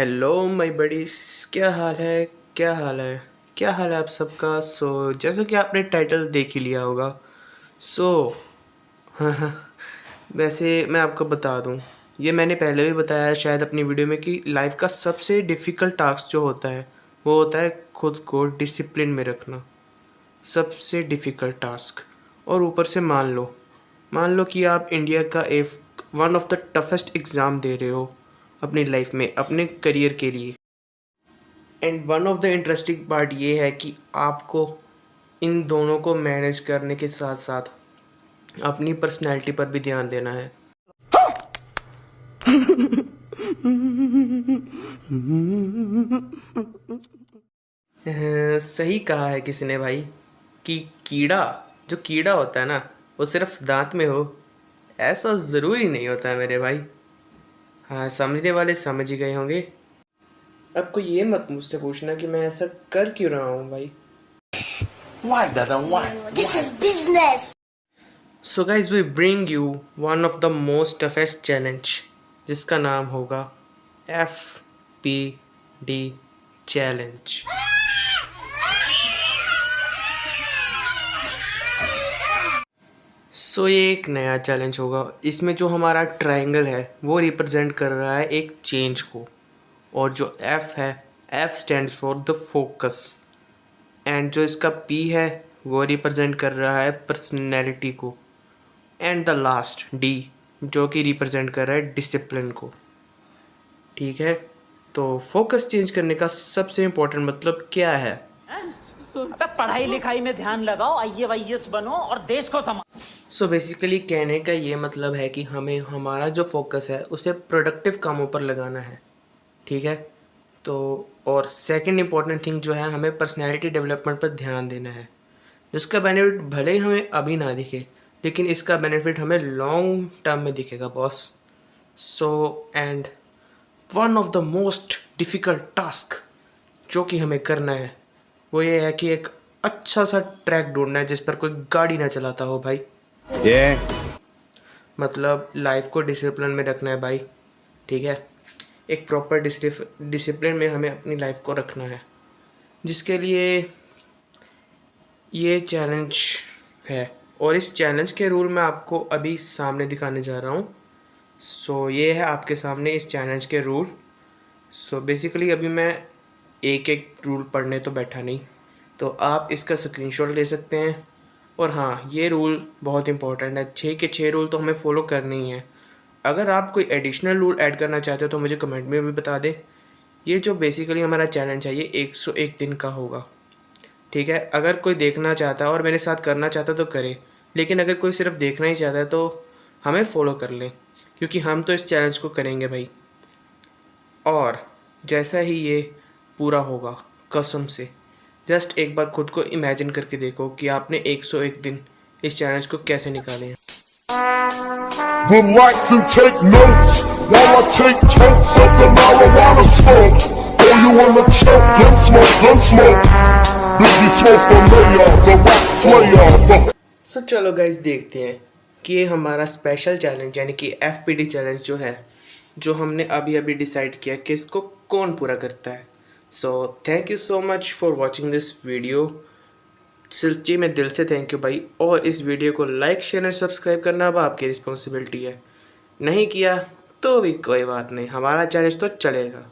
Hello my buddies, क्या हाल है? क्या हाल है? क्या हाल है आप सबका? जैसा कि आपने टाइटल देख ही लिया होगा। सो हाँ हाँ, वैसे मैं आपको बता दूं, ये मैंने पहले भी बताया है शायद अपनी वीडियो में कि लाइफ का सबसे डिफ़िकल्ट टास्क जो होता है वो होता है खुद को डिसिप्लिन में रखना। सबसे डिफ़िकल्ट टास्क। और ऊपर से मान लो कि आप इंडिया का एक one of the toughest exam दे रहे हो अपनी लाइफ में, अपने करियर के लिए। And one of the interesting part ये है कि आपको इन दोनों को मैनेज करने के साथ साथ अपनी पर्सनैलिटी पर भी ध्यान देना है। सही कहा है किसी ने भाई कि कीड़ा जो कीड़ा होता है ना वो सिर्फ दांत में हो, ऐसा ज़रूरी नहीं होता है मेरे भाई। हाँ, समझने वाले समझ ही गए होंगे। आपको ये मत मुझसे पूछना कि मैं ऐसा कर क्यों रहा हूँ भाई। Why, Dada? Why? This is business. So guys, we bring you one of the most toughest challenge जिसका नाम होगा FPD चैलेंज। ये एक नया चैलेंज होगा। इसमें जो हमारा ट्रायंगल है वो रिप्रेजेंट कर रहा है एक चेंज को, और जो F है, F stands for the focus, and जो इसका P है वो रिप्रेजेंट कर रहा है पर्सनैलिटी को, एंड द लास्ट D जो कि रिप्रेजेंट कर रहा है डिसिप्लिन को। ठीक है, तो फोकस चेंज करने का सबसे इम्पोर्टेंट मतलब क्या है? पढ़ाई लिखाई में ध्यान लगाओ, IAS बनो और देश को संभालो। बेसिकली कहने का ये मतलब है कि हमें हमारा जो फोकस है उसे प्रोडक्टिव कामों पर लगाना है। ठीक है, तो और सेकंड इम्पॉर्टेंट थिंग जो है, हमें पर्सनैलिटी डेवलपमेंट पर ध्यान देना है, जिसका बेनिफिट भले ही हमें अभी ना दिखे लेकिन इसका बेनिफिट हमें लॉन्ग टर्म में दिखेगा boss. And one of the most difficult task जो कि हमें करना है वो ये है कि एक अच्छा सा ट्रैक ढूंढना है जिस पर कोई गाड़ी ना चलाता हो भाई। मतलब लाइफ को डिसिप्लिन में रखना है भाई। ठीक है, एक प्रॉपर डिसिप्लिन में हमें अपनी लाइफ को रखना है, जिसके लिए ये चैलेंज है। और इस चैलेंज के रूल मैं आपको अभी सामने दिखाने जा रहा हूँ। ये है आपके सामने इस चैलेंज के रूल। बेसिकली अभी मैं एक एक रूल पढ़ने तो बैठा नहीं, तो आप इसका स्क्रीनशॉट ले सकते हैं। और हाँ, ये रूल बहुत इंपॉर्टेंट है, 6 के 6 रूल तो हमें फॉलो करने ही हैं। अगर आप कोई एडिशनल रूल ऐड करना चाहते हो तो मुझे कमेंट में भी बता दें। ये जो बेसिकली हमारा चैलेंज है ये 101 दिन का होगा। ठीक है, अगर कोई देखना चाहता है और मेरे साथ करना चाहता है तो करे, लेकिन अगर कोई सिर्फ देखना ही चाहता है तो हमें फॉलो कर लें, क्योंकि हम तो इस चैलेंज को करेंगे भाई। और जैसा ही ये पूरा होगा, कसम से जस्ट एक बार खुद को इमेजिन करके देखो कि आपने 101 दिन इस चैलेंज को कैसे निकाले हैं। Relax and take notes while I take totes of the marijuana smoke. Oh, you wanna choke? Gun smoke. Biggie smoke for mayor, the rap slayer. चलो गाइस, देखते हैं कि ये हमारा स्पेशल चैलेंज यानी कि FPD चैलेंज जो है, जो हमने अभी अभी डिसाइड किया कि इसको कौन पूरा करता है। Thank you so much for watching this video. सच्ची में दिल से थैंक यू भाई। और इस वीडियो को लाइक, शेयर एंड सब्सक्राइब करना अब आपकी रिस्पॉन्सिबिलिटी है। नहीं किया तो भी कोई बात नहीं, हमारा चैलेंज तो चलेगा।